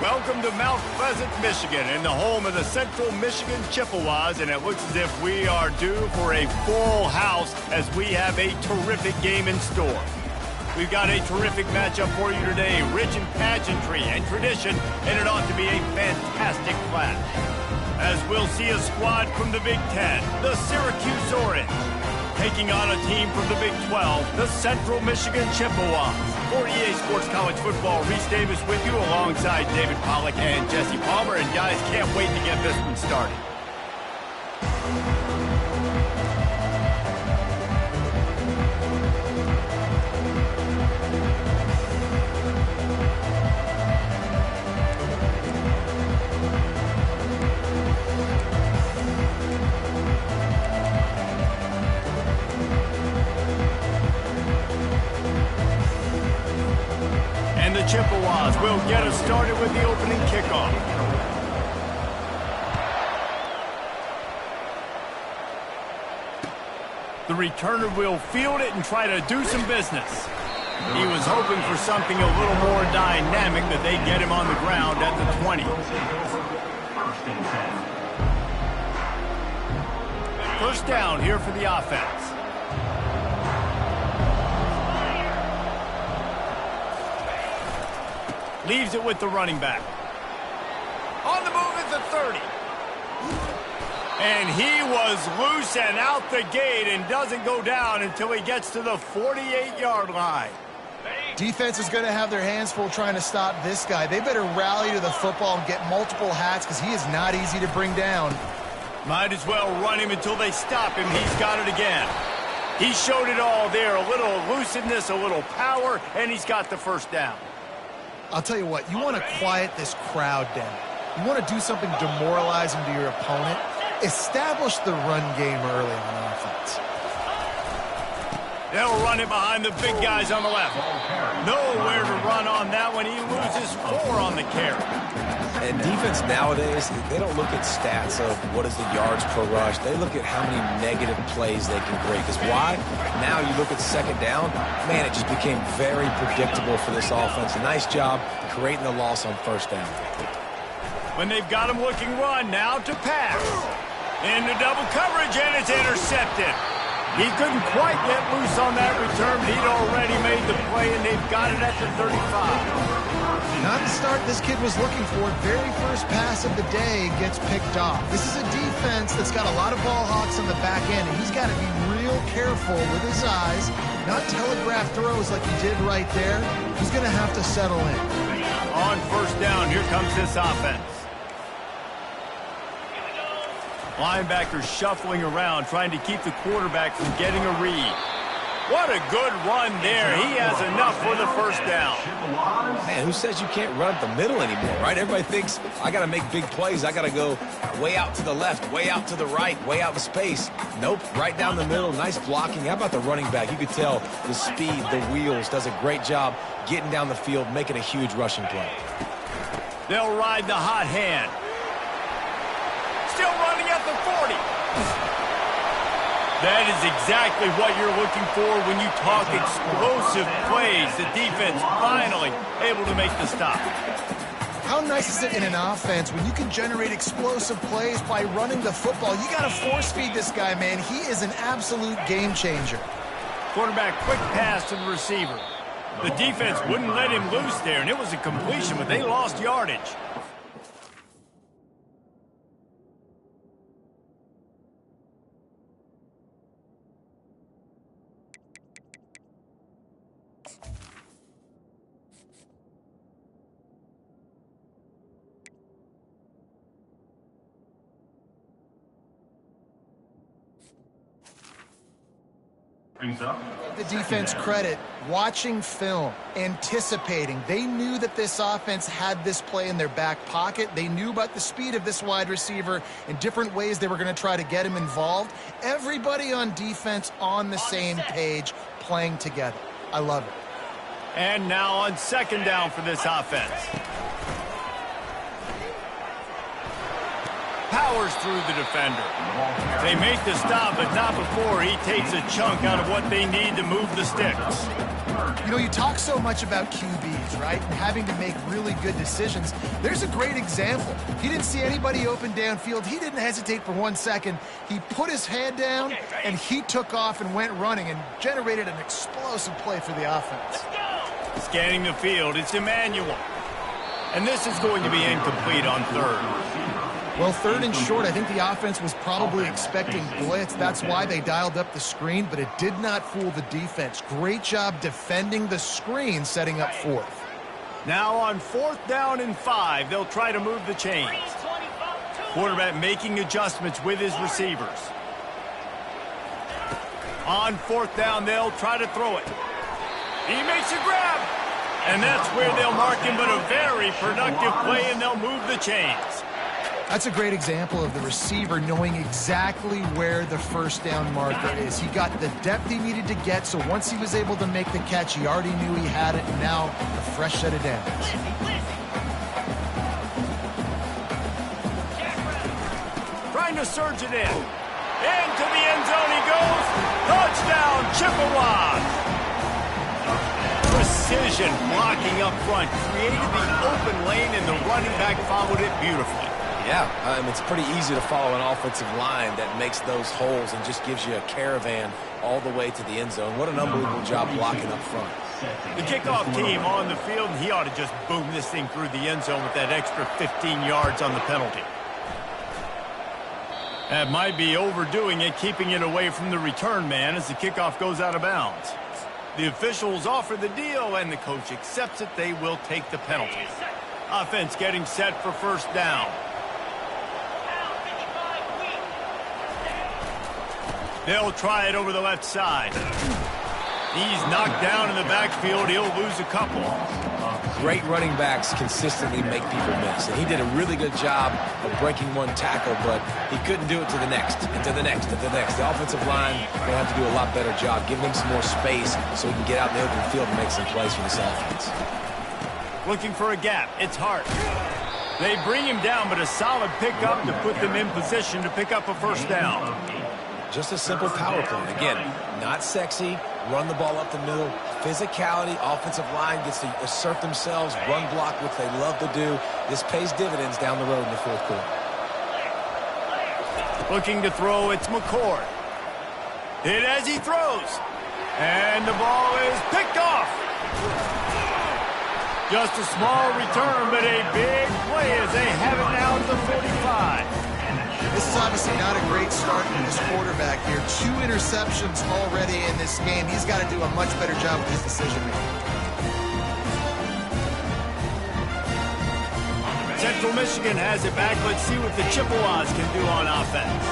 Welcome to Mount Pleasant, Michigan, and the home of the Central Michigan Chippewas, and it looks as if we are due for a full house as we have a terrific game in store. We've got a terrific matchup for you today, rich in pageantry and tradition, and it ought to be a fantastic clash. As we'll see a squad from the Big Ten, the Syracuse Orange, taking on a team from the Big 12, the Central Michigan Chippewas. For EA Sports College Football, Reese Davis with you alongside David Pollack and Jesse Palmer. And guys, can't wait to get this one started. Chippewas will get us started with the opening kickoff. The returner will field it and try to do some business. He was hoping for something a little more dynamic, that they'd get him on the ground at the 20. First down here for the offense. Leaves it with the running back. On the move at the 30. And he was loose and out the gate and doesn't go down until he gets to the 48-yard line. Defense is going to have their hands full trying to stop this guy. They better rally to the football and get multiple hats because he is not easy to bring down. Might as well run him until they stop him. He's got it again. He showed it all there. A little elusiveness, a little power, and he's got the first down. I'll tell you what, you want to quiet this crowd down. You want to do something demoralizing to your opponent. Establish the run game early on offense. They'll run it behind the big guys on the left. Nowhere to run on that one. He loses 4 on the carry. And defense nowadays, they don't look at stats of what is the yards per rush. They look at how many negative plays they can create. Because why? Now you look at second down, man, it just became very predictable for this offense. A nice job creating the loss on first down. When they've got him looking run, now to pass. Into double coverage, and it's intercepted. He couldn't quite get loose on that return. He'd already made the play, and they've got it at the 35. Not the start this kid was looking for. Very first pass of the day gets picked off. This is a defense that's got a lot of ball hawks on the back end, and he's got to be real careful with his eyes, not telegraph throws like he did right there. He's going to have to settle in. On first down, here comes this offense. Linebackers shuffling around, trying to keep the quarterback from getting a read. What a good run there. He has enough for the first down. Man, who says you can't run up the middle anymore, right? Everybody thinks, I got to make big plays. I got to go way out to the left, way out to the right, way out in space. Nope, right down the middle. Nice blocking. How about the running back? You could tell the speed, the wheels, does a great job getting down the field, making a huge rushing play. They'll ride the hot hand. Still running at the 40. That is exactly what you're looking for when you talk explosive plays. The defense finally able to make the stop. How nice is it in an offense when you can generate explosive plays by running the football? You got to force feed this guy, man. He is an absolute game changer. Quarterback quick pass to the receiver. The defense wouldn't let him loose there, and it was a completion, but they lost yardage. The defense credit, watching film, anticipating. They knew that this offense had this play in their back pocket. They knew about the speed of this wide receiver and different ways they were going to try to get him involved. Everybody on defense on the same page, playing together. I love it. And now on second down for this offense. Powers through the defender. They make the stop, but not before he takes a chunk out of what they need to move the sticks. You know, you talk so much about QBs, right? And having to make really good decisions. There's a great example. He didn't see anybody open downfield. He didn't hesitate for 1 second. He put his head down, and he took off and went running and generated an explosive play for the offense. Scanning the field, it's Emmanuel. And this is going to be incomplete on third. Well, third and short, I think the offense was probably expecting blitz. That's why they dialed up the screen, but it did not fool the defense. Great job defending the screen, setting up fourth. Now on 4th down and 5, they'll try to move the chains. Quarterback making adjustments with his receivers. On 4th down, they'll try to throw it. He makes a grab. And that's where they'll mark him, but a very productive play, and they'll move the chains. That's a great example of the receiver knowing exactly where the first down marker is. He got the depth he needed to get, so once he was able to make the catch, he already knew he had it, and now a fresh set of downs. Trying to surge it in. Into the end zone he goes. Touchdown, Chippewas. Precision blocking up front. Created the open lane, and the running back followed it beautifully. Yeah, it's pretty easy to follow an offensive line that makes those holes and just gives you a caravan all the way to the end zone. What an unbelievable job blocking up front. The kickoff team on the field, and he ought to just boom this thing through the end zone with that extra 15 yards on the penalty. That might be overdoing it, keeping it away from the return man as the kickoff goes out of bounds. The officials offer the deal, and the coach accepts it. They will take the penalty. Offense getting set for first down. They'll try it over the left side. He's knocked down in the backfield. He'll lose a couple. Great running backs consistently make people miss. And he did a really good job of breaking one tackle, but he couldn't do it to the next, and to the next, and to the next. The offensive line will have to do a lot better job, giving him some more space so he can get out in the open field and make some plays for this offense. Looking for a gap. It's Hart. They bring him down, but a solid pickup to put them in position to pick up a first down. Just a simple power play. Again, not sexy, run the ball up the middle. Physicality, offensive line gets to assert themselves, run block, which they love to do. This pays dividends down the road in the fourth quarter. Looking to throw, it's McCord. Hit as he throws. And the ball is picked off. Just a small return, but a big play as they have it now to the 45. This is obviously not a great start for this quarterback here. 2 interceptions already in this game. He's got to do a much better job with his decision-making. Central Michigan has it back. Let's see what the Chippewas can do on offense.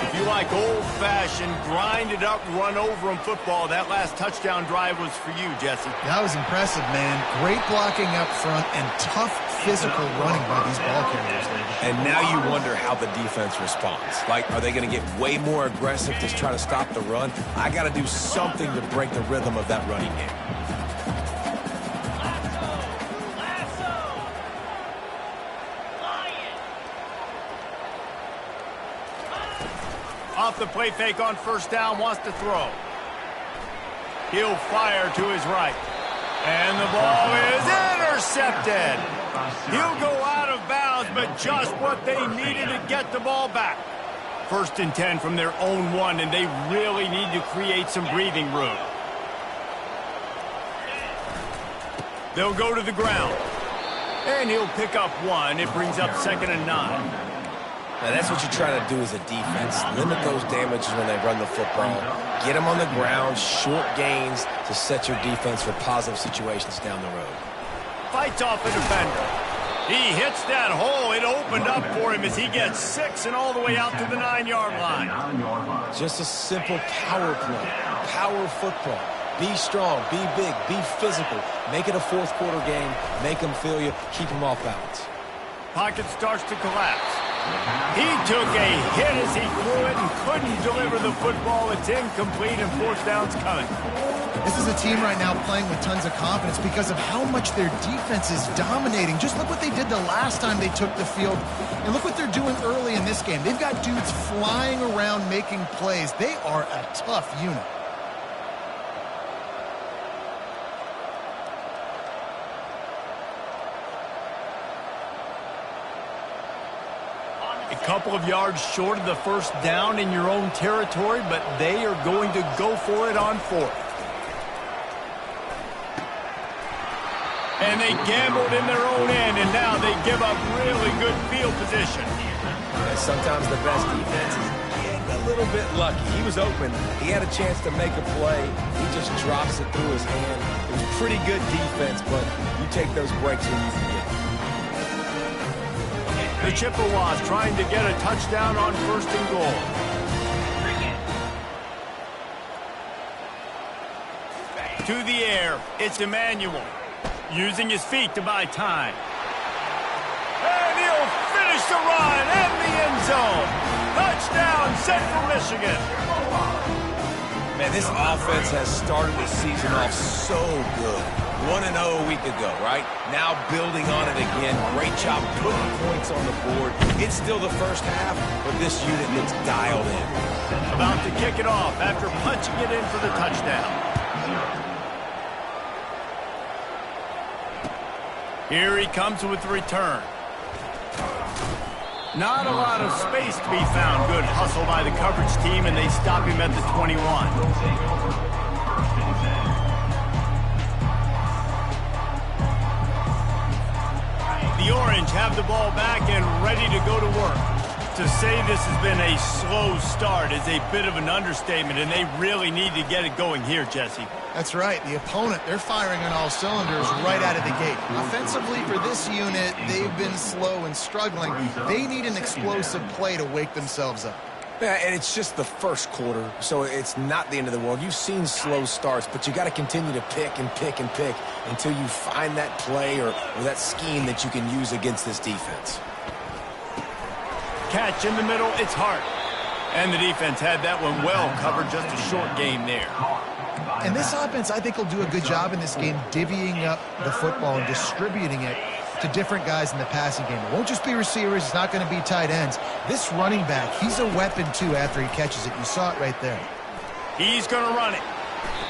If you like old-fashioned, grinded-up, run-over-'em football, that last touchdown drive was for you, Jesse. That was impressive, man. Great blocking up front and tough physical running by these ball carriers. And now you wonder how the defense responds. Like, are they going to get way more aggressive to try to stop the run? I got to do something to break the rhythm of that running game. Off the play fake on first down, wants to throw. He'll fire to his right. And the ball is intercepted. He'll go out of bounds, but just what they needed to get the ball back. 1st and 10 from their own 1, and they really need to create some breathing room. They'll go to the ground. And he'll pick up 1. It brings up 2nd and 9. Now, that's what you try to do as a defense. Limit those damages when they run the football. Get them on the ground, short gains to set your defense for positive situations down the road. Fights off a defender. He hits that hole. It opened up for him as he gets 6 and all the way out to the 9-yard line. Just a simple power play. Power football. Be strong, be big, be physical. Make it a fourth quarter game. Make them feel you. Keep them off balance. Pocket starts to collapse. He took a hit as he threw it and couldn't deliver the football. It's incomplete and 4th down's coming. This is a team right now playing with tons of confidence because of how much their defense is dominating. Just look what they did the last time they took the field, and look what they're doing early in this game. They've got dudes flying around making plays. They are a tough unit. A couple of yards short of the first down in your own territory, but they are going to go for it on fourth. And they gambled in their own end, and now they give up really good field position. And sometimes the best defense is getting a little bit lucky. He was open. He had a chance to make a play. He just drops it through his hand. It was pretty good defense, but you take those breaks when you can get them. The Chippewas trying to get a touchdown on first and goal. To the air, it's Emmanuel. Using his feet to buy time. And he'll finish the run in the end zone. Touchdown, Central Michigan. Man, this offense has started the season off so good. 1-0 a week ago, right? Now building on it again. Great job putting points on the board. It's still the first half, but this unit looks dialed in. About to kick it off after punching it in for the touchdown. Here he comes with the return. Not a lot of space to be found. Good hustle by the coverage team, and they stop him at the 21. The Orange have the ball back and ready to go to work. To say this has been a slow start is a bit of an understatement, and they really need to get it going here, Jesse. That's right. The opponent, they're firing on all cylinders right out of the gate. Offensively, for this unit, they've been slow and struggling. They need an explosive play to wake themselves up. Yeah, and it's just the first quarter, so it's not the end of the world. You've seen slow starts, but you got to continue to pick and pick and pick until you find that play or that scheme that you can use against this defense. Catch in the middle, it's Hart. And the defense had that one well covered, just a short game there. And this offense, I think, will do a good job in this game divvying up the football and distributing it to different guys in the passing game. It won't just be receivers. It's not going to be tight ends. This running back, he's a weapon, too, after he catches it. You saw it right there. He's going to run it.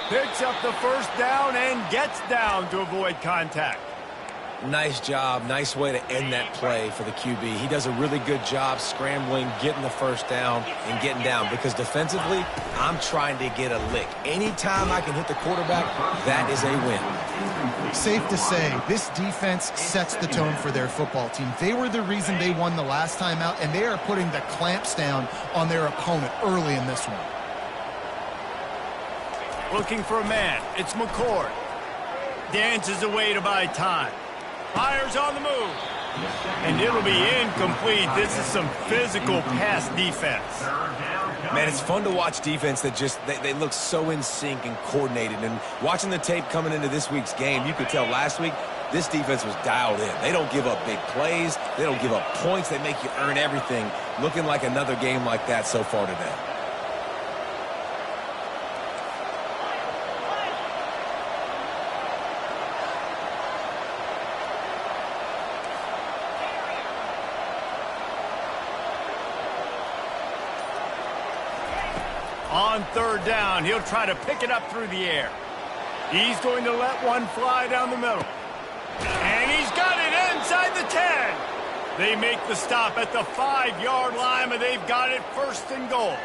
Picks up the first down and gets down to avoid contact. Nice job. Nice way to end that play for the QB. He does a really good job scrambling, getting the first down, and getting down. Because defensively, I'm trying to get a lick. Anytime I can hit the quarterback, that is a win. Safe to say, this defense sets the tone for their football team. They were the reason they won the last time out, and they are putting the clamps down on their opponent early in this one. Looking for a man. It's McCord. Dances away to buy time. Fires on the move. And it'll be incomplete. This is some physical pass defense. Man, it's fun to watch defense that just, they look so in sync and coordinated. And watching the tape coming into this week's game, you could tell last week this defense was dialed in. They don't give up big plays. They don't give up points. They make you earn everything. Looking like another game like that so far today. On third down, he'll try to pick it up through the air. He's going to let one fly down the middle. And he's got it inside the 10. They make the stop at the 5-yard line, but they've got it first and goal.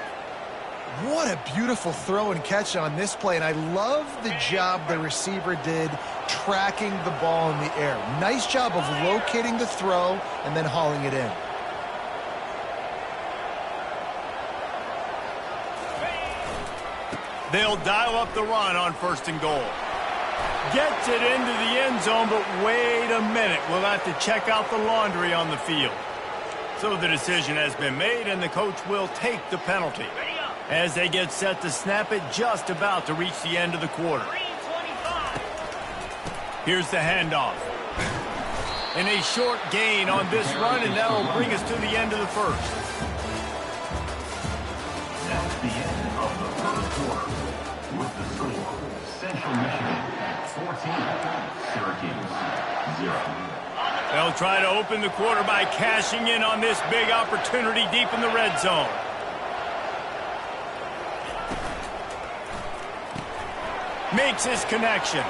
What a beautiful throw and catch on this play, and I love the job the receiver did tracking the ball in the air. Nice job of locating the throw and then hauling it in. They'll dial up the run on first and goal. Gets it into the end zone, but wait a minute. We'll have to check out the laundry on the field. So the decision has been made, and the coach will take the penalty as they get set to snap it just about to reach the end of the quarter. Here's the handoff. And a short gain on this run, and that will bring us to the end of the first. That's the end of the first quarter. With the score, Central Michigan 14, Syracuse 0. They'll try to open the quarter by cashing in on this big opportunity deep in the red zone. Makes his connection.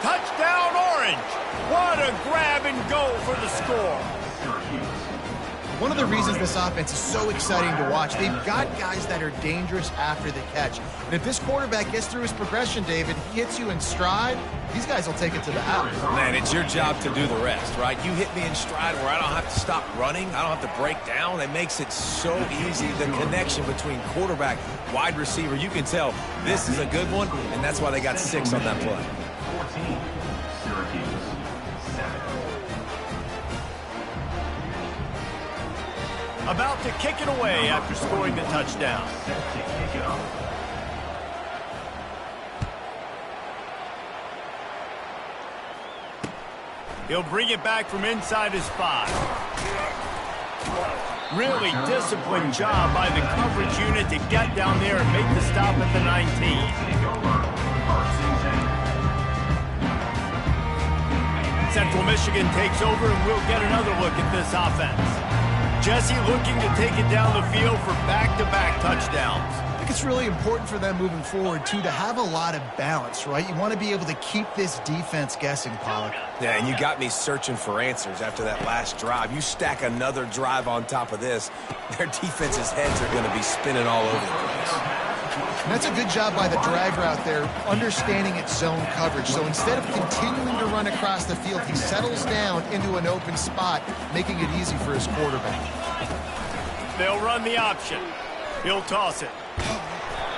Touchdown, Orange. What a grab and go for the score. One of the reasons this offense is so exciting to watch, they've got guys that are dangerous after the catch. And if this quarterback gets through his progression, David, he hits you in stride, these guys will take it to the house. Man, it's your job to do the rest, right? You hit me in stride where I don't have to stop running. I don't have to break down. It makes it so easy. The connection between quarterback, wide receiver, you can tell this is a good one, and that's why they got 6 on that play. 14, Syracuse, 7. About to kick it away after scoring the touchdown. Set to kick it off. He'll bring it back from inside his 5. Really disciplined job by the coverage unit to get down there and make the stop at the 19. Take over, first and 10. Central Michigan takes over, and we'll get another look at this offense. Jesse looking to take it down the field for back-to-back touchdowns. I think it's really important for them moving forward, too, to have a lot of balance, right? You want to be able to keep this defense guessing, Pollard. Yeah, and you got me searching for answers after that last drive. You stack another drive on top of this, their defense's heads are going to be spinning all over the place. And that's a good job by the drag route there, understanding its zone coverage. So instead of continuing to run across the field, he settles down into an open spot, making it easy for his quarterback. They'll run the option. He'll toss it.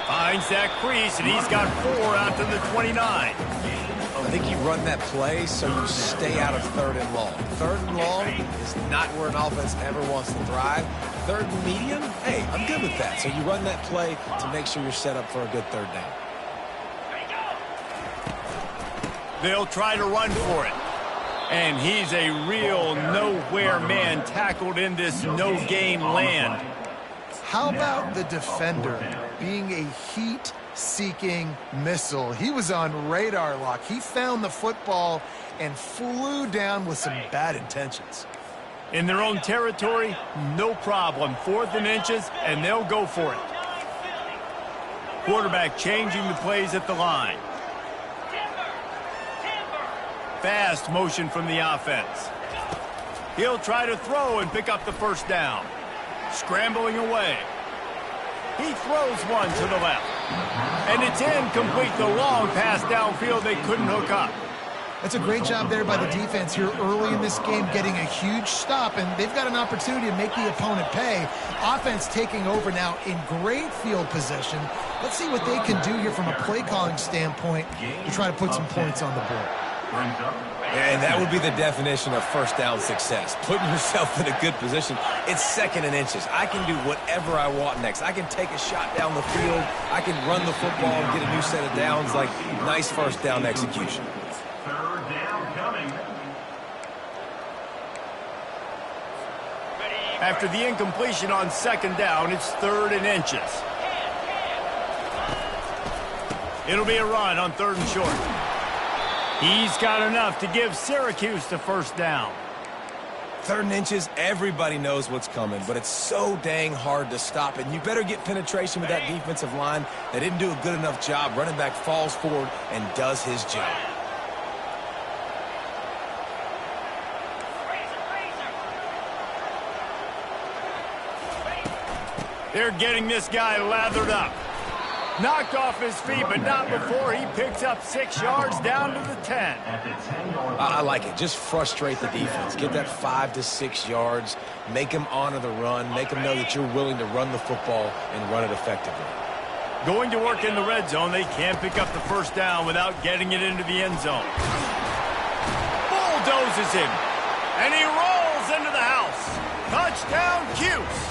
Finds that crease, and he's got 4 out to the 29. I think you run that play so you stay out of 3rd and long. 3rd and long is not where an offense ever wants to thrive. 3rd and medium, hey, I'm good with that. So you run that play to make sure you're set up for a good 3rd down. They'll try to run for it. And he's a real nowhere man tackled in this no-gain land. How about the defender being a heat-seeking missile? He was on radar lock. He found the football and flew down with some bad intentions. In their own territory, no problem. 4th and inches, and they'll go for it. Quarterback changing the plays at the line. Fast motion from the offense. He'll try to throw and pick up the first down. Scrambling away. He throws one to the left. And it's incomplete. The long pass downfield they couldn't hook up. That's a great job there by the defense here early in this game, getting a huge stop, and they've got an opportunity to make the opponent pay. Offense taking over now in great field position. Let's see what they can do here from a play-calling standpoint to try to put some points on the board. And that would be the definition of first down success, putting yourself in a good position. It's 2nd and inches. I can do whatever I want next. I can take a shot down the field. I can run the football and get a new set of downs. Like, nice first down execution. 3rd down coming. After the incompletion on 2nd down, it's 3rd and inches. It'll be a run on 3rd and short. He's got enough to give Syracuse the first down. 3rd and inches, everybody knows what's coming, but it's so dang hard to stop it. And you better get penetration with that defensive line. They didn't do a good enough job. Running back falls forward and does his job. They're getting this guy lathered up. Knocked off his feet, but not before he picks up 6 yards down to the 10. I like it. Just frustrate the defense. Get that 5 to 6 yards. Make them honor the run. Make them know that you're willing to run the football and run it effectively. Going to work in the red zone, they can't pick up the first down without getting it into the end zone. Bulldozes him, and he rolls into the house. Touchdown, Cuse.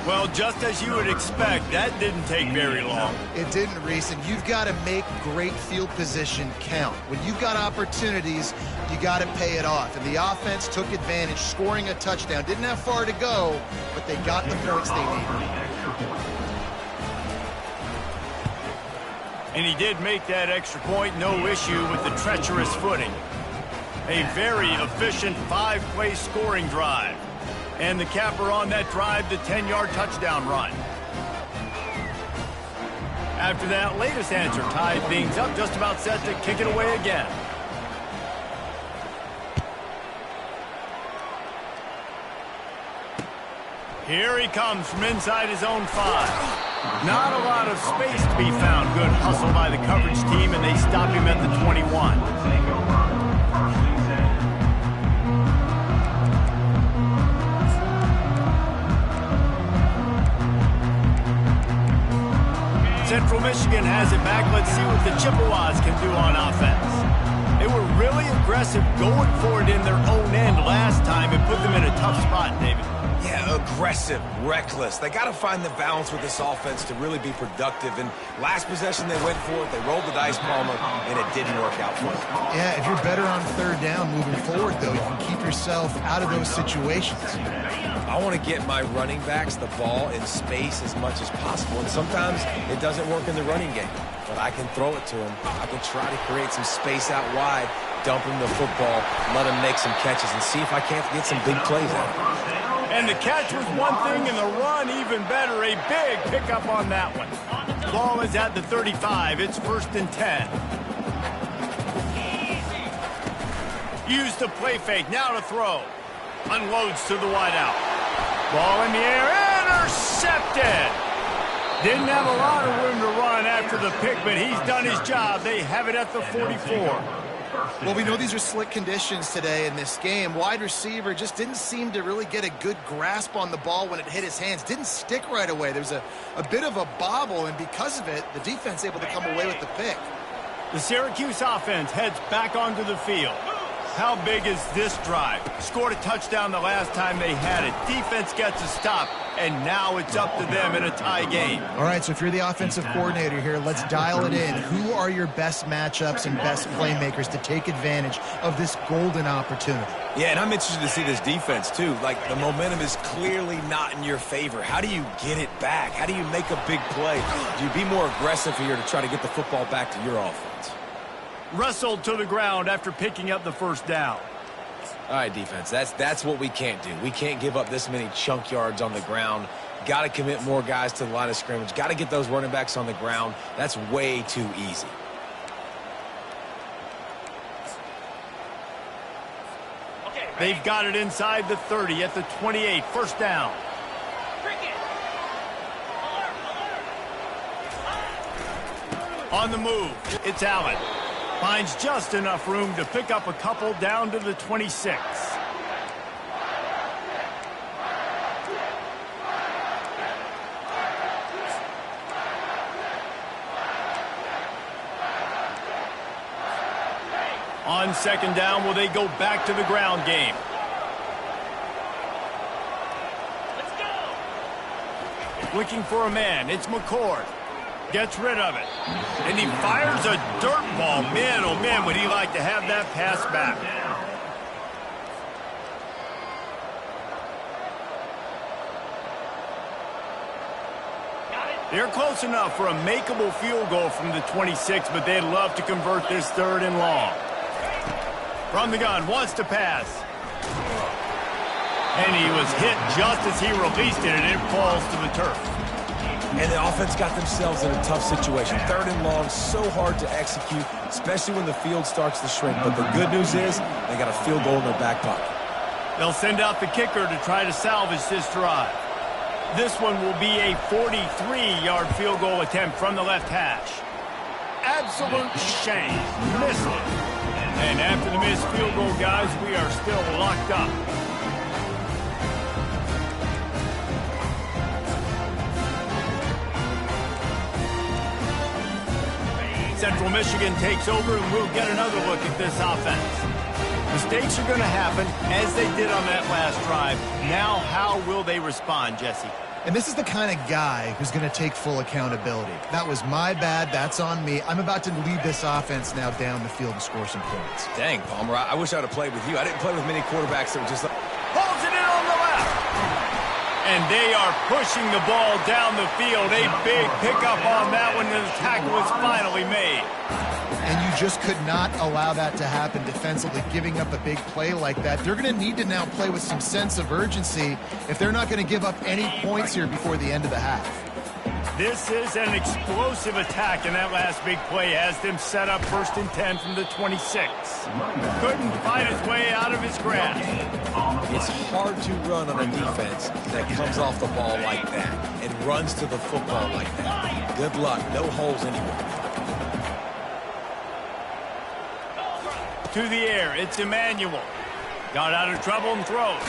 Well, just as you would expect, that didn't take very long. It didn't, Reese, and you've got to make great field position count. When you've got opportunities, you got to pay it off. And the offense took advantage, scoring a touchdown. Didn't have far to go, but they got the points they needed. And he did make that extra point, no issue with the treacherous footing. A very efficient 5-play scoring drive. And the capper on that drive, the 10-yard touchdown run. After that latest answer tied things up, just about set to kick it away again. Here he comes from inside his own 5. Not a lot of space to be found. Good hustle by the coverage team, and they stop him at the 21. Central Michigan has it back. Let's see what the Chippewas can do on offense. They were really aggressive going for it in their own end last time and put them in a tough spot, David. Yeah, aggressive, reckless. They got to find the balance with this offense to really be productive. And last possession they went for it. They rolled the dice, Palmer, and it didn't work out for them. Yeah, if you're better on third down moving forward, though, you can keep yourself out of those situations. I want to get my running backs the ball in space as much as possible. And sometimes it doesn't work in the running game. But I can throw it to him. I can try to create some space out wide, dump him the football, let him make some catches, and see if I can't get some big plays out of him. And the catch was one thing, and the run even better. A big pickup on that one. Ball is at the 35. It's 1st and 10. Use the play fake. Now to throw. Unloads to the wideout. Ball in the air. Intercepted. Didn't have a lot of room to run after the pick, but he's done his job. They have it at the 44. Well, we know these are slick conditions today in this game. Wide receiver just didn't seem to really get a good grasp on the ball when it hit his hands. Didn't stick right away. There was a bit of a bobble, and because of it, the defense able to come away with the pick. The Syracuse offense heads back onto the field. How big is this drive? Scored a touchdown the last time they had it. Defense gets a stop, and now it's up to them in a tie game. All right, so if you're the offensive coordinator here, let's dial it in. Who are your best matchups and best playmakers to take advantage of this golden opportunity? Yeah, and I'm interested to see this defense, too. Like, the momentum is clearly not in your favor. How do you get it back? How do you make a big play? Do you be more aggressive here to try to get the football back to your offense? Wrestled to the ground after picking up the first down. All right, defense, that's what we can't do. We can't give up this many chunk yards on the ground. Got to commit more guys to the line of scrimmage. Got to get those running backs on the ground. That's way too easy. They've got it inside the 30 at the 28. 1st down. On the move, it's Allen. Finds just enough room to pick up a couple down to the 26. On 2nd down, will they go back to the ground game? Let's go. Looking for a man. It's McCord. Gets rid of it. And he fires a dirt ball. Man, oh man, would he like to have that pass back. They're close enough for a makeable field goal from the 26, but they'd love to convert this 3rd and long. From the gun, wants to pass. And he was hit just as he released it, and it falls to the turf. And the offense got themselves in a tough situation. 3rd and long, so hard to execute, especially when the field starts to shrink. But the good news is they got a field goal in their back pocket. They'll send out the kicker to try to salvage this drive. This one will be a 43-yard field goal attempt from the left hash. Absolute shame. Missed it. And after the missed field goal, guys, we are still locked up. Central Michigan takes over, and we'll get another look at this offense. Mistakes are going to happen, as they did on that last drive. Now, how will they respond, Jesse? And this is the kind of guy who's going to take full accountability. That was my bad. That's on me. I'm about to lead this offense now down the field and score some points. Dang, Palmer, I wish I would have played with you. I didn't play with many quarterbacks that were just like... Holds it in on the left. And they are pushing the ball down the field. A big pickup on that one, and the tackle was finally made. And you just could not allow that to happen defensively, giving up a big play like that. They're going to need to now play with some sense of urgency if they're not going to give up any points here before the end of the half. This is an explosive attack, and that last big play has them set up 1st and 10 from the 26. Couldn't fight his way out of his grasp. It's hard to run on a defense that comes off the ball like that and runs to the football like that. Good luck. No holes anywhere. To the air, it's Emmanuel. Got out of trouble and throws.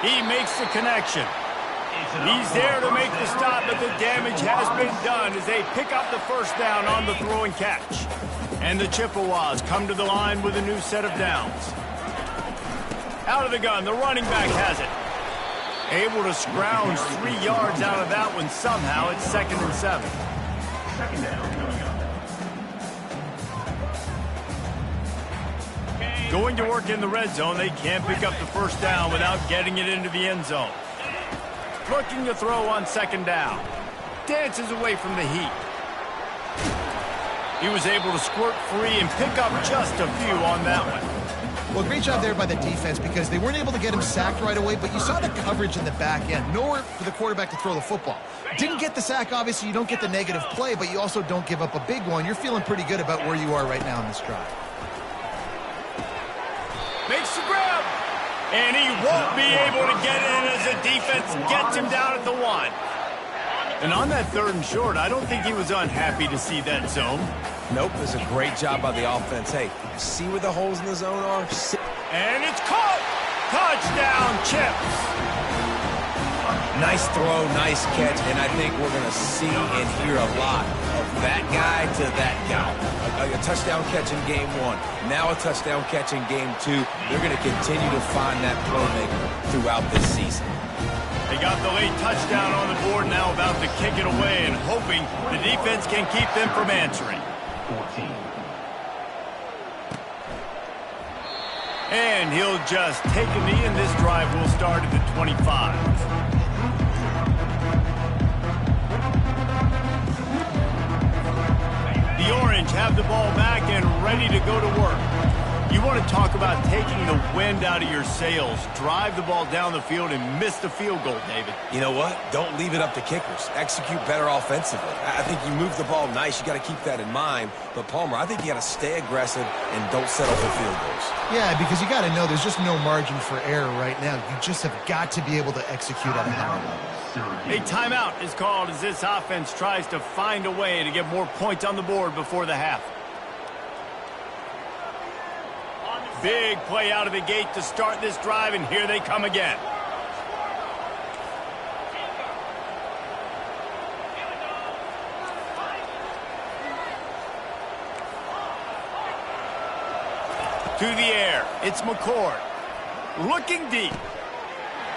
He makes the connection. He's there to make the stop, but the damage has been done as they pick up the first down on the throw and catch. And the Chippewas come to the line with a new set of downs. Out of the gun, the running back has it. Able to scrounge 3 yards out of that one somehow. It's 2nd and 7. Second down coming up. Going to work in the red zone, they can't pick up the first down without getting it into the end zone. Looking to throw on 2nd down. Dances away from the heat. He was able to squirt free and pick up just a few on that one. Well, great job there by the defense because they weren't able to get him sacked right away, but you saw the coverage in the back end. Nowhere for the quarterback to throw the football. Didn't get the sack, obviously. You don't get the negative play, but you also don't give up a big one. You're feeling pretty good about where you are right now in this drive. Makes the grab. And he won't be able to get in as the defense gets him down at the 1. And on that 3rd and short, I don't think he was unhappy to see that zone. Nope, it's a great job by the offense. Hey, see where the holes in the zone are? And it's caught. Touchdown, Chips. Nice throw, nice catch, and I think we're going to see and hear a lot of that guy to that guy. A touchdown catch in game 1, now a touchdown catch in game 2. They're going to continue to find that playmaker throughout this season. They got the late touchdown on the board, now about to kick it away and hoping the defense can keep them from answering. 14. And he'll just take a knee, and this drive will start at the 25. The Orange have the ball back and ready to go to work. You want to talk about taking the wind out of your sails. Drive the ball down the field and miss the field goal, David. You know what? Don't leave it up to kickers. Execute better offensively. I think you move the ball nice. You got to keep that in mind. But, Palmer, I think you got to stay aggressive and don't settle for field goals. Yeah, because you got to know there's just no margin for error right now. You just have got to be able to execute at a higher level. A timeout is called as this offense tries to find a way to get more points on the board before the half. Big play out of the gate to start this drive, and here they come again. To the air, it's McCord. Looking deep.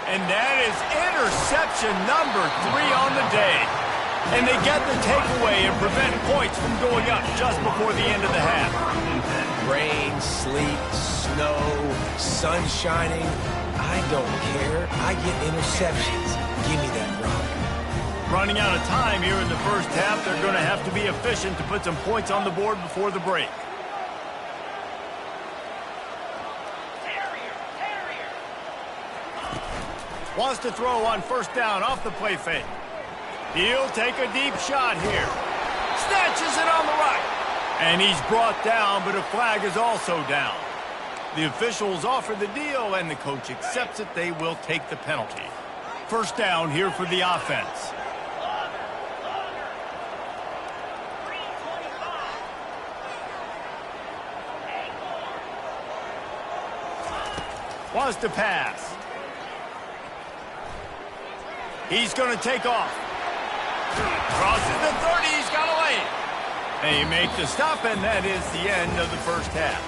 And that is interception number 3 on the day. And they get the takeaway and prevent points from going up just before the end of the half. Rain, sleet, snow, sun shining. I don't care. I get interceptions. Give me that rock. Running out of time here in the first half, they're going to have to be efficient to put some points on the board before the break. Wants to throw on 1st down off the play fake. He'll take a deep shot here. Snatches it on the right. And he's brought down, but a flag is also down. The officials offer the deal, and the coach accepts it. They will take the penalty. 1st down here for the offense. Wants to pass. He's going to take off. Crosses the 30. He's got a lane. They make the stop, and that is the end of the first half.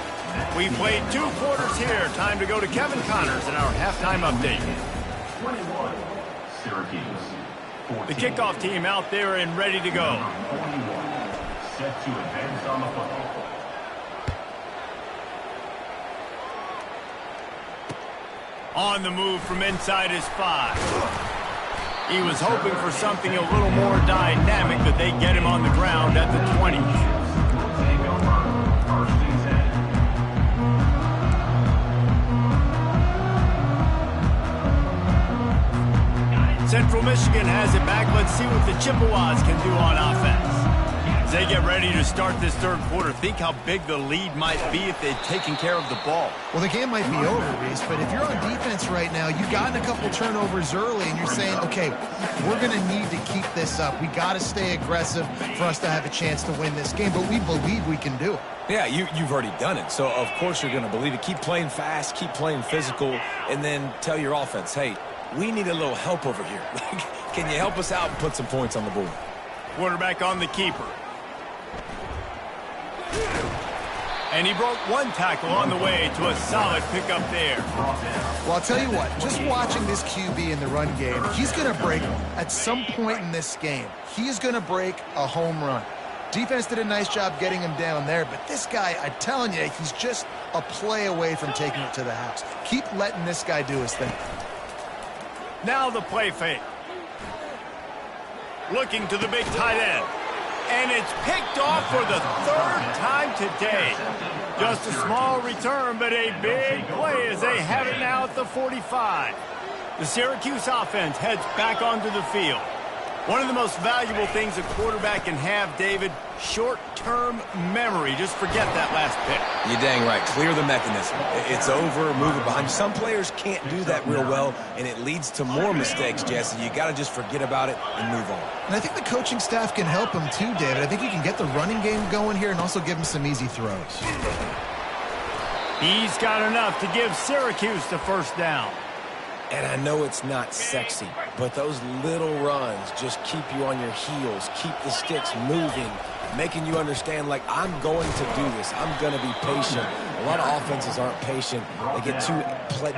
We played 2 quarters here. Time to go to Kevin Connors in our halftime update. 21. Syracuse. 14. The kickoff team out there and ready to go. 41. Set to advance on the football. On the move from inside his 5. He was hoping for something a little more dynamic, but they get him on the ground at the 20. Central Michigan has it back. Let's see what the Chippewas can do on offense. As they get ready to start this third quarter, think how big the lead might be if they'd taken care of the ball. Well, the game might be over, Reese, but if you're on defense right now, you've gotten a couple turnovers early, and you're saying, okay, we're going to need to keep this up. We got to stay aggressive for us to have a chance to win this game, but we believe we can do it. Yeah, you've already done it, so of course you're going to believe it. Keep playing fast, keep playing physical, and then tell your offense, hey, we need a little help over here. Can you help us out and put some points on the board? Quarterback on the keeper. And he broke one tackle on the way to a solid pickup there. Well, I'll tell you what, just watching this QB in the run game, he's going to break at some point in this game. He is going to break a home run. Defense did a nice job getting him down there, but this guy, I'm telling you, he's just a play away from taking it to the house. Keep letting this guy do his thing. Now the play fake. Looking to the big tight end. And it's picked off for the third time today. Just a small return, but a big play as they have it now at the 45. The Syracuse offense heads back onto the field. One of the most valuable things a quarterback can have, David, short-term memory. Just forget that last pick. You're dang right. Clear the mechanism. It's over, move it behind you. Some players can't do that real well, and it leads to more mistakes, Jesse. You got to just forget about it and move on. And I think the coaching staff can help him too, David. I think you can get the running game going here and also give him some easy throws. He's got enough to give Syracuse the first down. And I know it's not sexy, but those little runs just keep you on your heels, keep the sticks moving, making you understand, like, I'm going to do this. I'm going to be patient. A lot of offenses aren't patient. They get too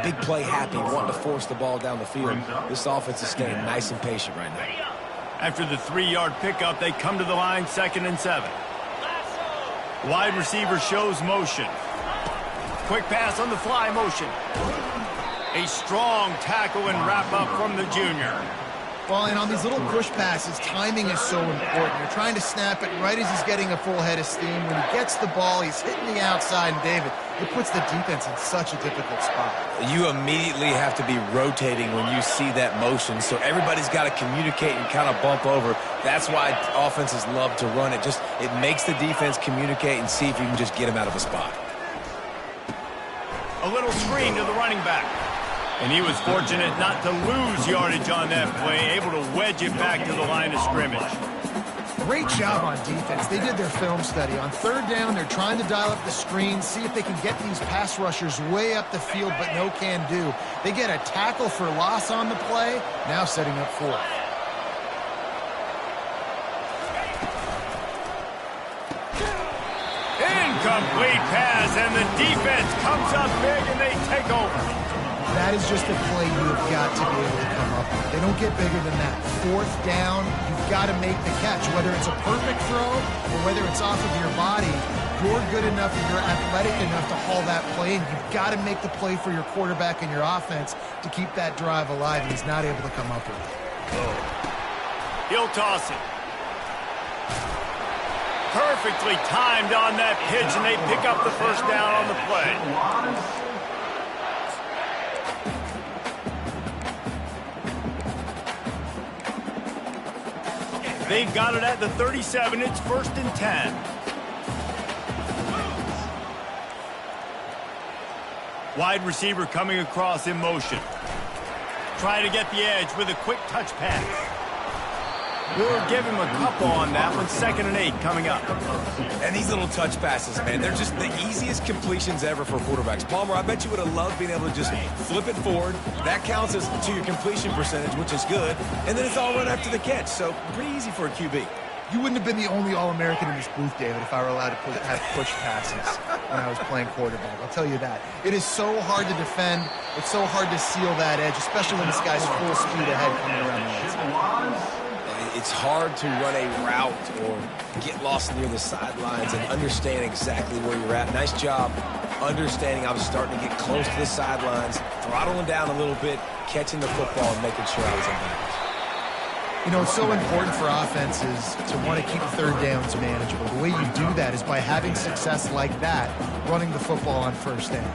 big play happy, wanting to force the ball down the field. This offense is staying nice and patient right now. After the 3-yard pickup, they come to the line, 2nd and 7. Wide receiver shows motion. Quick pass on the fly motion. A strong tackle and wrap-up from the junior. Well, and on these little push passes, timing is so important. You're trying to snap it right as he's getting a full head of steam. When he gets the ball, he's hitting the outside, and David, it puts the defense in such a difficult spot. You immediately have to be rotating when you see that motion, so everybody's got to communicate and kind of bump over. That's why offenses love to run it. It makes the defense communicate and see if you can just get him out of a spot. A little screen to the running back. And he was fortunate not to lose yardage on that play, able to wedge it back to the line of scrimmage. Great job on defense. They did their film study. On 3rd down, they're trying to dial up the screen, see if they can get these pass rushers way up the field, but no can do. They get a tackle for loss on the play, now setting up 4th. Incomplete pass, and the defense comes up big, and they take over. That is just a play you have got to be able to come up with. They don't get bigger than that. 4th down, you've got to make the catch. Whether it's a perfect throw or whether it's off of your body, you're good enough and you're athletic enough to haul that play, and you've got to make the play for your quarterback and your offense to keep that drive alive, and he's not able to come up with it. He'll toss it. Perfectly timed on that pitch, and they pick up the first down on the play. They've got it at the 37. It's 1st and 10. Wide receiver coming across in motion. Trying to get the edge with a quick touch pass. We'll give him a couple on that one. 2nd and 8 coming up. And these little touch passes, man, they're just the easiest completions ever for quarterbacks. Palmer, I bet you would have loved being able to just flip it forward. That counts as to your completion percentage, which is good. And then it's all run after the catch, so pretty easy for a QB. You wouldn't have been the only All-American in this booth, David, if I were allowed to have push passes when I was playing quarterback. I'll tell you that. It is so hard to defend. It's so hard to seal that edge, especially when this guy's full speed ahead coming around the outside. It's hard to run a route or get lost near the sidelines and understand exactly where you're at. Nice job understanding I was starting to get close to the sidelines, throttling down a little bit, catching the football and making sure I was in bounds. You know, it's so important for offenses to want to keep 3rd downs manageable. The way you do that is by having success like that, running the football on 1st down.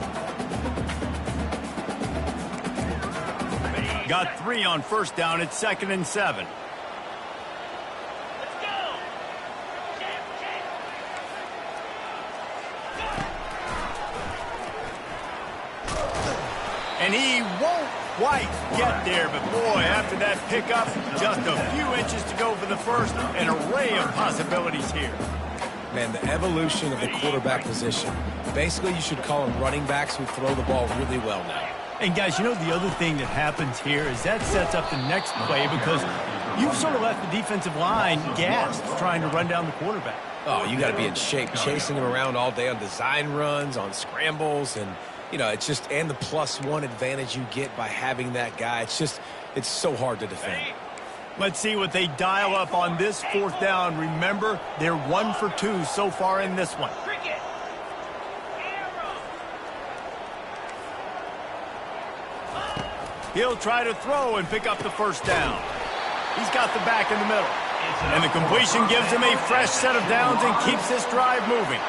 Got 3 on 1st down. It's 2nd and 7. And he won't quite get there, but boy, after that pickup, just a few inches to go for the first. An array of possibilities here. Man, the evolution of the quarterback position. Basically, you should call them running backs who throw the ball really well now. And guys, you know the other thing that happens here is that sets up the next play because you've sort of left the defensive line gassed trying to run down the quarterback. Oh, you got to be in shape, chasing him around all day on design runs, on scrambles, and you know, it's just, and the +1 advantage you get by having that guy. It's so hard to defend. Let's see what they dial up on this 4th down. Remember, they're 1 for 2 so far in this one. He'll try to throw and pick up the 1st down. He's got the back in the middle. And the completion gives him a fresh set of downs and keeps this drive moving.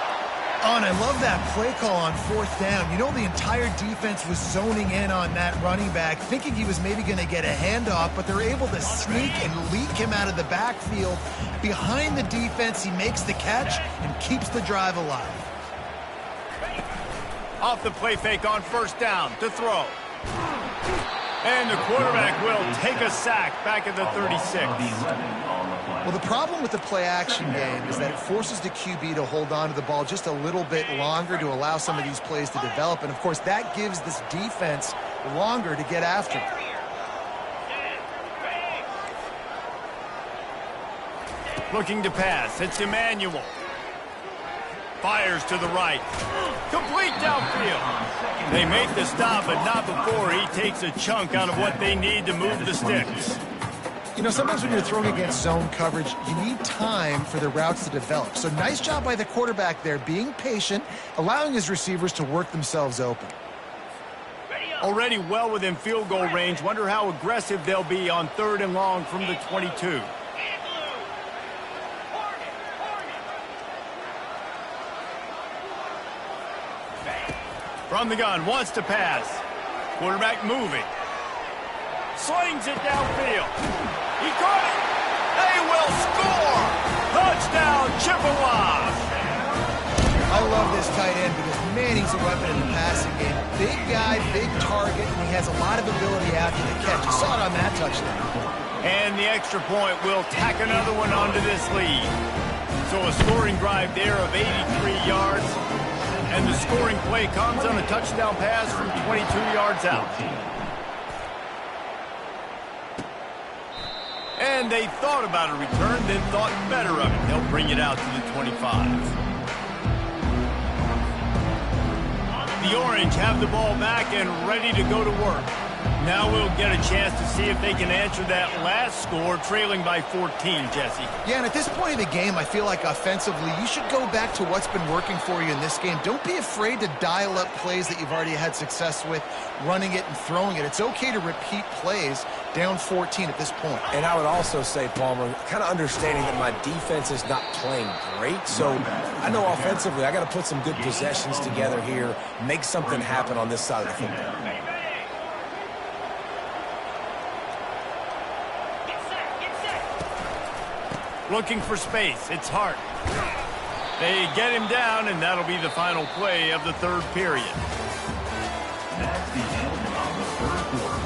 Oh, and I love that play call on 4th down. You know, the entire defense was zoning in on that running back, thinking he was maybe going to get a handoff, but they're able to sneak and leak him out of the backfield. Behind the defense, he makes the catch and keeps the drive alive. Off the play fake on 1st down to throw. And the quarterback will take a sack back at the 36. Well, the problem with the play-action game is that it forces the QB to hold on to the ball just a little bit longer to allow some of these plays to develop. And, of course, that gives this defense longer to get after them. Looking to pass. It's Emmanuel. Fires to the right. Complete downfield. They make the stop, but not before he takes a chunk out of what they need to move the sticks. You know, sometimes when you're throwing against zone coverage, you need time for the routes to develop. So nice job by the quarterback there, being patient, allowing his receivers to work themselves open. Already well within field goal range. Wonder how aggressive they'll be on 3rd and long from the 22. From the gun, wants to pass. Quarterback moving. Slings it downfield. He caught it. They will score. Touchdown, Chippewa. I love this tight end because, man, he's a weapon in the passing game. Big guy, big target, and he has a lot of ability after the catch. You saw it on that touchdown. And the extra point will tack another one onto this lead. So a scoring drive there of 83 yards. And the scoring play comes on a touchdown pass from 22 yards out. And they thought about a return, then thought better of it. They'll bring it out to the 25. The Orange have the ball back and ready to go to work. Now we'll get a chance to see if they can answer that last score, trailing by 14, Jesse. Yeah, and at this point in the game, I feel like offensively, you should go back to what's been working for you in this game. Don't be afraid to dial up plays that you've already had success with, running it and throwing it. It's okay to repeat plays down 14 at this point. And I would also say, Palmer, kind of understanding that my defense is not playing great, so I know offensively I got to put some good possessions together here, make something happen on this side of the football. Looking for space. It's Hart. They get him down, and that'll be the final play of the 3rd period. That's the end of the 3rd quarter.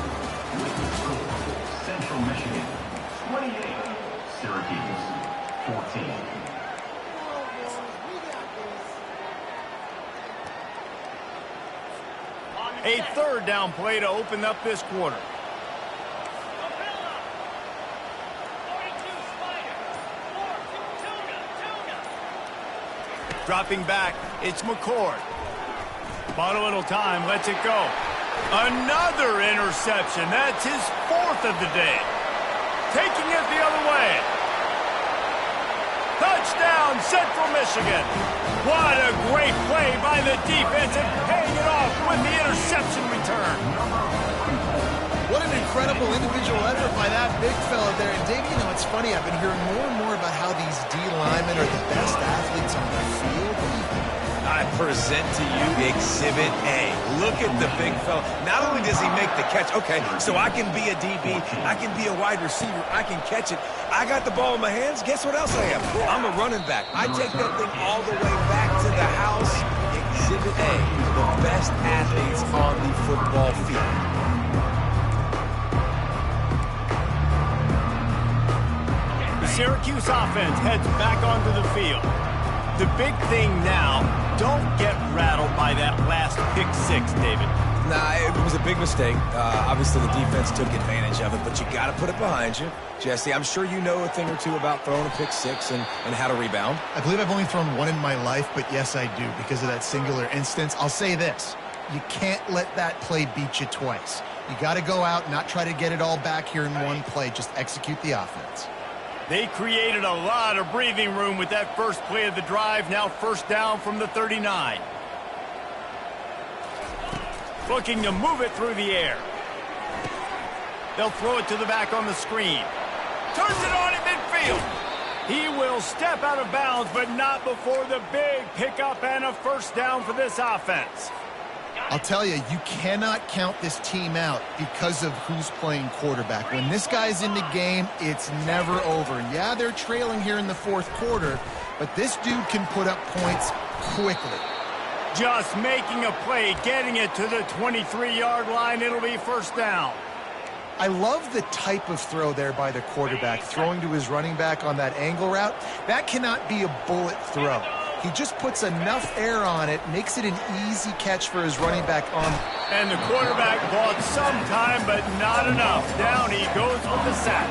With the score, Central Michigan 28, Syracuse 14. A 3rd down play to open up this quarter. Dropping back, it's McCord. Bought a little time, lets it go. Another interception. That's his 4th of the day. Taking it the other way. Touchdown, Central Michigan. What a great play by the defense and paying it off with the interception return. What an incredible individual effort by that big fella there. And Dave, you know, it's funny, I've been hearing more and more about how these D linemen are the best athletes on the field. What do you think? I present to you Exhibit A. Look at the big fella. Not only does he make the catch, okay, so I can be a DB, I can be a wide receiver, I can catch it. I got the ball in my hands. Guess what else I am? I'm a running back. I take that thing all the way back to the house. Exhibit Exhibit A, the best athletes on the football field. The Syracuse offense heads back onto the field. The big thing now, don't get rattled by that last pick six, David. Nah, it was a big mistake. Obviously, the defense took advantage of it, but you got to put it behind you. Jesse, I'm sure you know a thing or two about throwing a pick six and how to rebound. I believe I've only thrown one in my life, but yes, I do because of that singular instance. I'll say this. You can't let that play beat you twice. You got to go out and not try to get it all back here in one play. Just execute the offense. They created a lot of breathing room with that first play of the drive. Now first down from the 39. Looking to move it through the air. They'll throw it to the back on the screen. Turns it on at midfield. He will step out of bounds, but not before the big pickup and a first down for this offense. I'll tell you, you cannot count this team out because of who's playing quarterback. When this guy's in the game, it's never over. Yeah, they're trailing here in the fourth quarter, but this dude can put up points quickly. Just making a play, getting it to the 23-yard line. It'll be first down. I love the type of throw there by the quarterback, throwing to his running back on that angle route. That cannot be a bullet throw. He just puts enough air on it, makes it an easy catch for his running back arm. And the quarterback bought some time, but not enough. Down he goes with the sack.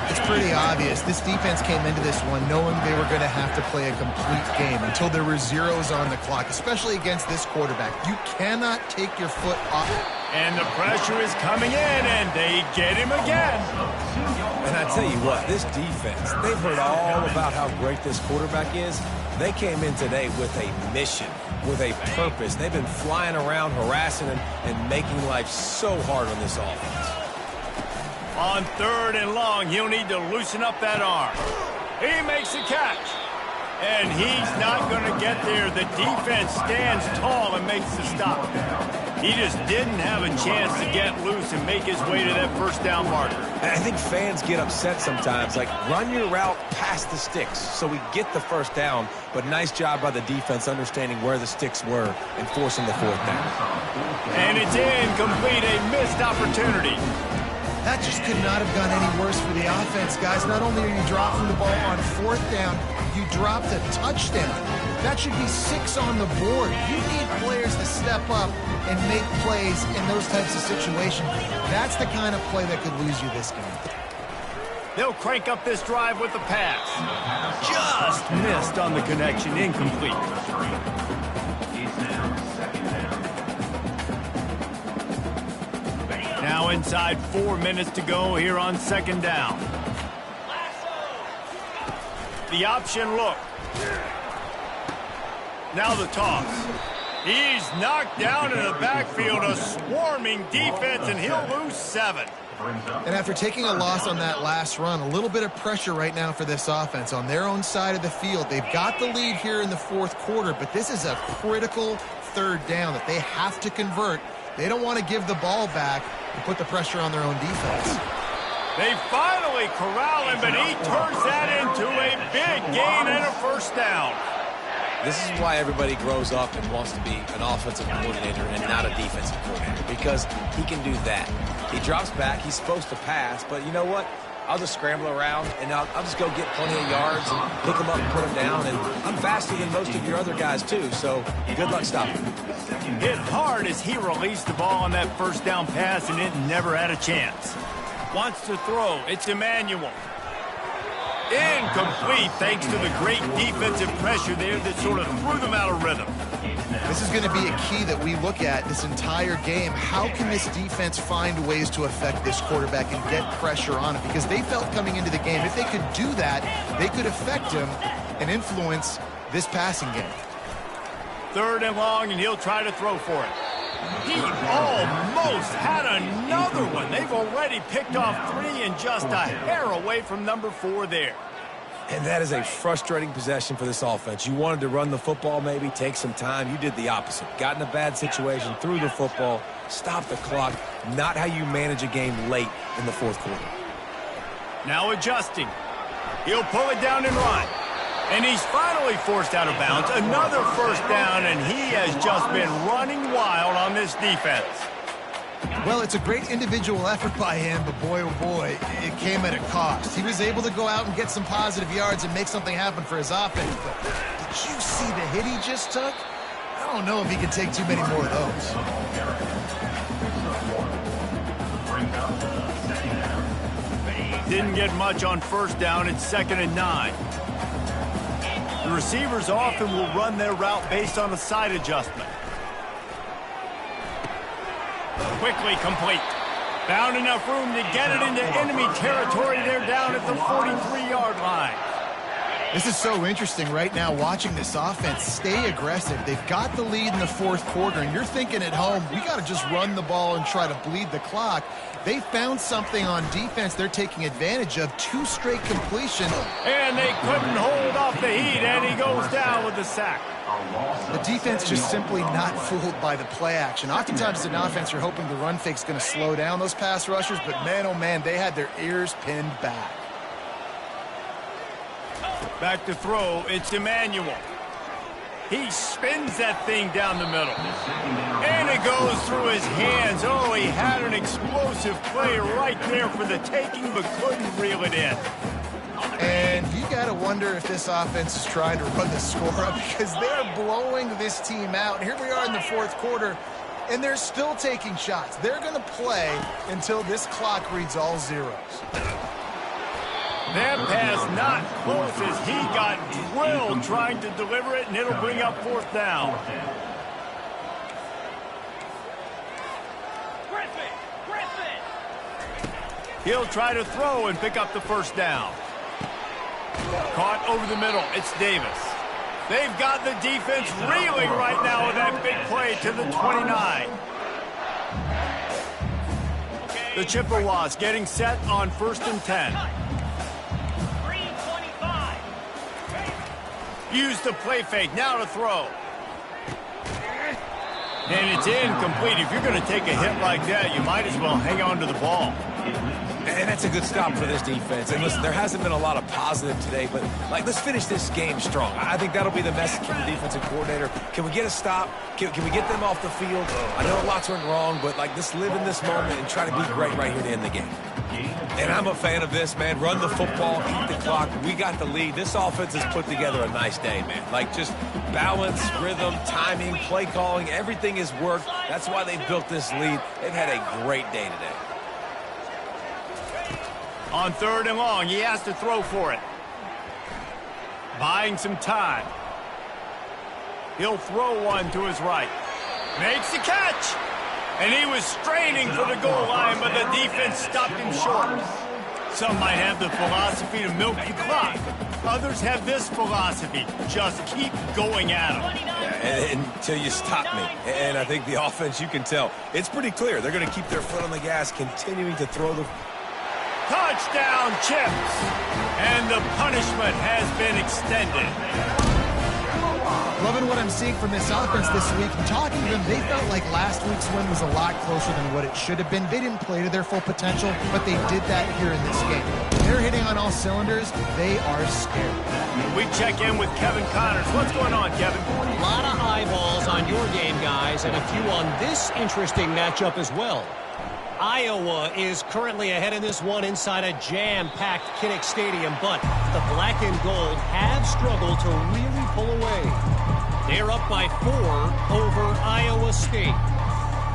It's pretty obvious. This defense came into this one knowing they were going to have to play a complete game until there were zeros on the clock, especially against this quarterback. You cannot take your foot off. And the pressure is coming in, and they get him again. And I tell you what, this defense, they've heard all about how great this quarterback is. They came in today with a mission, with a purpose. They've been flying around, harassing and making life so hard on this offense. On third and long, he'll need to loosen up that arm. He makes the catch. And he's not going to get there. The defense stands tall and makes the stop. He just didn't have a chance to get loose and make his way to that first down marker. And I think fans get upset sometimes, like run your route past the sticks so we get the first down. But nice job by the defense understanding where the sticks were and forcing the fourth down. And it's incomplete, a missed opportunity. That just could not have gone any worse for the offense, guys. Not only are you dropping the ball on fourth down, you dropped a touchdown. That should be 6 on the board. You need players to step up and make plays in those types of situations. That's the kind of play that could lose you this game. They'll crank up this drive with the pass. Just missed on the connection, incomplete. Now inside 4 minutes to go here on second down. The option look. Now the toss. He's knocked down in the backfield, a swarming defense, and he'll lose 7. And after taking a loss on that last run, a little bit of pressure right now for this offense on their own side of the field. They've got the lead here in the fourth quarter, but this is a critical third down that they have to convert. They don't want to give the ball back and put the pressure on their own defense. They finally corral him, but he turns that into a big gain and a first down. This is why everybody grows up and wants to be an offensive coordinator and not a defensive coordinator, because he can do that. He drops back, he's supposed to pass, but you know what? I'll just scramble around, and I'll just go get plenty of yards and pick them up and put them down, and I'm faster than most of your other guys, too, so good luck stopping me. Hit hard as he released the ball on that first down pass, and it never had a chance. Wants to throw. It's Emmanuel. Incomplete thanks to the great defensive pressure there that sort of threw them out of rhythm. This is going to be a key that we look at this entire game. How can this defense find ways to affect this quarterback and get pressure on him? Because they felt coming into the game, if they could do that, they could affect him and influence this passing game. Third and long, and he'll try to throw for it. He almost had another one. They've already picked off 3 and just a hair away from number 4 there. And that is a frustrating possession for this offense. You wanted to run the football, maybe take some time. You did the opposite. Got in a bad situation, threw the football, stopped the clock. Not how you manage a game late in the fourth quarter. Now adjusting. He'll pull it down and run. And he's finally forced out of bounds. Another first down, and he has just been running wild on this defense. Well, it's a great individual effort by him, but boy, oh boy, it came at a cost. He was able to go out and get some positive yards and make something happen for his offense, but did you see the hit he just took? I don't know if he can take too many more of those. Didn't get much on first down. It's 2nd and 9. The receivers often will run their route based on a side adjustment. Quickly complete. Found enough room to get it into enemy territory. They're down at the 43-yard line. This is so interesting right now, watching this offense stay aggressive. They've got the lead in the fourth quarter, and you're thinking at home, we got to just run the ball and try to bleed the clock. They found something on defense they're taking advantage of. 2 straight completions. And they couldn't hold off the heat, and he goes down with the sack. The defense just simply not fooled by the play action. Oftentimes as an offense, you're hoping the run fake's going to slow down those pass rushers, but man, oh man, they had their ears pinned back. Back to throw, it's Emmanuel. He spins that thing down the middle. And it goes through his hands. Oh, he had an explosive play right there for the taking, but couldn't reel it in. And you got to wonder if this offense is trying to run the score up, because they're blowing this team out. And here we are in the fourth quarter, and they're still taking shots. They're going to play until this clock reads all zeros. That pass not close as he got drilled trying to deliver it, and it'll bring up 4th down. He'll try to throw and pick up the first down. Caught over the middle. It's Davis. They've got the defense reeling right now with that big play to the 29. The Chippewas getting set on 1st and 10. Use the play fake, now to throw. And it's incomplete. If you're going to take a hit like that, you might as well hang on to the ball. And that's a good stop for this defense. And listen, there hasn't been a lot of positive today, but let's finish this game strong. I think that'll be the message from the defensive coordinator. Can we get a stop? Can we get them off the field? I know lots went wrong, but let's live in this moment and try to be great right here to end the game. And I'm a fan of this, man. Run the football, eat the clock. We got the lead. This offense has put together a nice day, man. Just balance, rhythm, timing, play calling, everything has worked. That's why they've built this lead. They've had a great day today. On 3rd and long, he has to throw for it. Buying some time. He'll throw one to his right. Makes the catch. And he was straining for the goal line, but the defense stopped him short. Some might have the philosophy to milk the clock. Others have this philosophy. Just keep going at them. Until you stop me. And I think the offense, you can tell, it's pretty clear. They're going to keep their foot on the gas, continuing to throw the... Touchdown, Chips. And the punishment has been extended. Loving what I'm seeing from this offense this week. Talking to them, they felt like last week's win was a lot closer than what it should have been. They didn't play to their full potential, but they did that here in this game. They're hitting on all cylinders. They are scared. We check in with Kevin Connors. What's going on, Kevin? A lot of eyeballs on your game, guys, and a few on this interesting matchup as well. Iowa is currently ahead in this one inside a jam-packed Kinnick Stadium, but the black and gold have struggled to really pull away. They're up by 4 over Iowa State.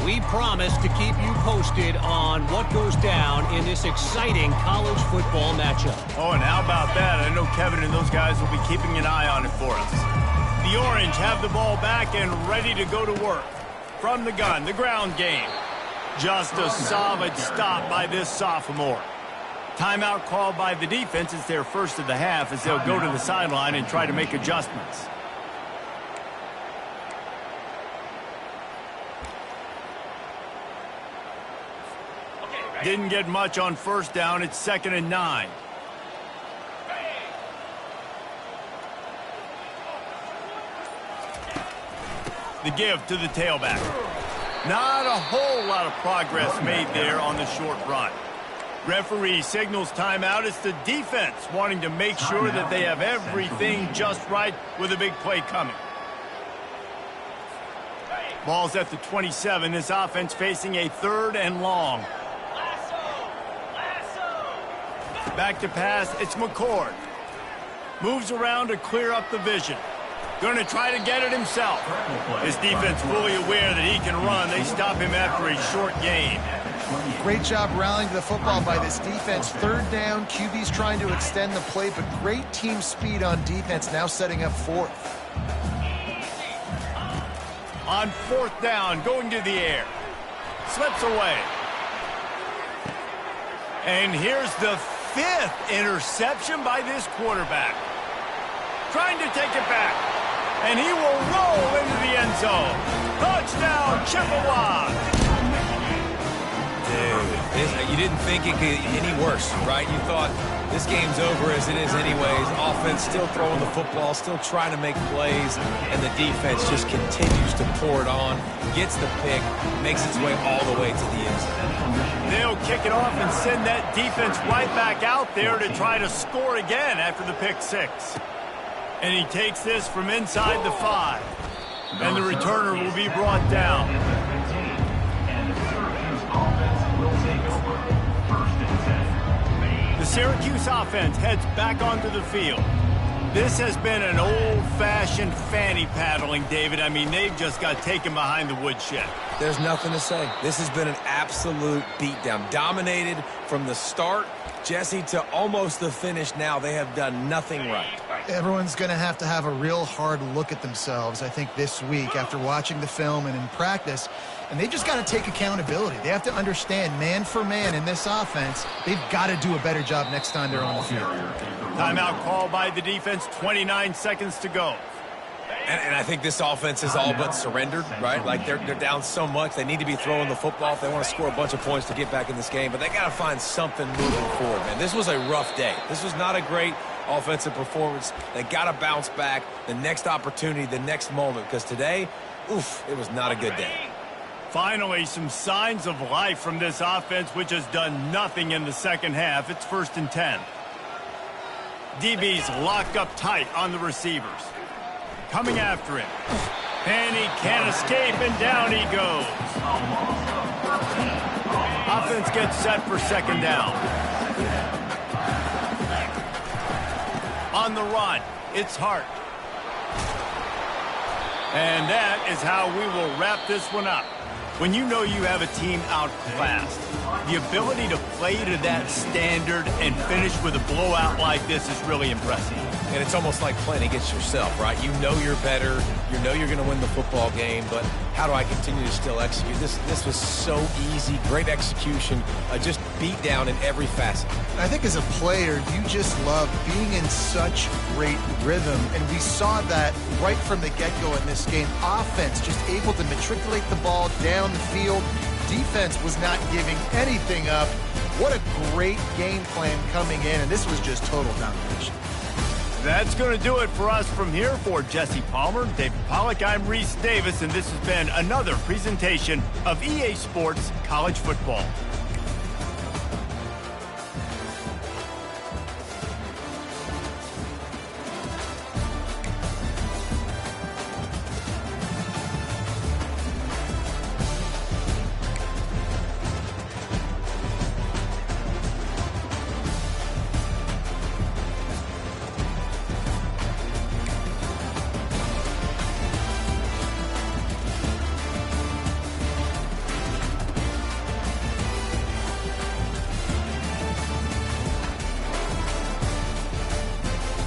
We promise to keep you posted on what goes down in this exciting college football matchup. Oh, and how about that? I know Kevin and those guys will be keeping an eye on it for us. The Orange have the ball back and ready to go to work. From the gun, the ground game. Just a solid stop by this sophomore. Timeout called by the defense. It's their first of the half as they'll go to the sideline and try to make adjustments. Didn't get much on first down. It's 2nd and 9. The give to the tailback. Not a whole lot of progress made there on the short run. Referee signals timeout. It's the defense wanting to make sure that they have everything just right with a big play coming. Ball's at the 27. This offense facing a 3rd and long. Back to pass. It's McCord. Moves around to clear up the vision. Going to try to get it himself. His defense fully aware that he can run. They stop him after a short gain. Great job rallying to the football by this defense. 3rd down, QB's trying to extend the play, but great team speed on defense, now setting up 4th. On 4th down, going to the air. Slips away. And here's the 5th interception by this quarterback. Trying to take it back. And he will roll into the end zone. Touchdown, Chippewa. Dude, you didn't think it could get any worse, right? You thought this game's over as it is anyways. Offense still throwing the football, still trying to make plays, and the defense just continues to pour it on, gets the pick, makes its way all the way to the end zone. They'll kick it off and send that defense right back out there to try to score again after the pick 6. And he takes this from inside the 5. And the returner will be brought down. The Syracuse offense heads back onto the field. This has been an old-fashioned fanny paddling, David. I mean, they've just got taken behind the woodshed. There's nothing to say. This has been an absolute beatdown. Dominated from the start, Jesse, to almost the finish now. They have done nothing right. Everyone's going to have a real hard look at themselves, I think, this week after watching the film and in practice. And they just got to take accountability. They have to understand, man for man in this offense, they've got to do a better job next time they're on the field. Timeout called by the defense, 29 seconds to go. And I think this offense is all but surrendered, right? Like, they're down so much. They need to be throwing the football if they want to score a bunch of points to get back in this game. But they got to find something moving forward, man. This was a rough day. This was not a great offensive performance. They got to bounce back the next opportunity, the next moment. Because today, oof, it was not a good day. Finally, some signs of life from this offense, which has done nothing in the second half. It's 1st and 10. DB's locked up tight on the receivers. Coming after him. And he can't escape, and down he goes. Offense gets set for 2nd down. On the run, it's Hart. And that is how we will wrap this one up. When you know you have a team outclassed, the ability to play to that standard and finish with a blowout like this is really impressive. And it's almost like playing against yourself, right? You know you're better. You know you're going to win the football game, but how do I continue to still execute? This was so easy. Great execution. Just beat down in every facet. I think as a player, you just love being in such great rhythm, and we saw that right from the get-go in this game. Offense just able to matriculate the ball down the field. Defense was not giving anything up. What a great game plan coming in, and this was just total domination. That's going to do it for us from here. For Jesse Palmer, David Pollack, I'm Reese Davis, and this has been another presentation of EA Sports College Football.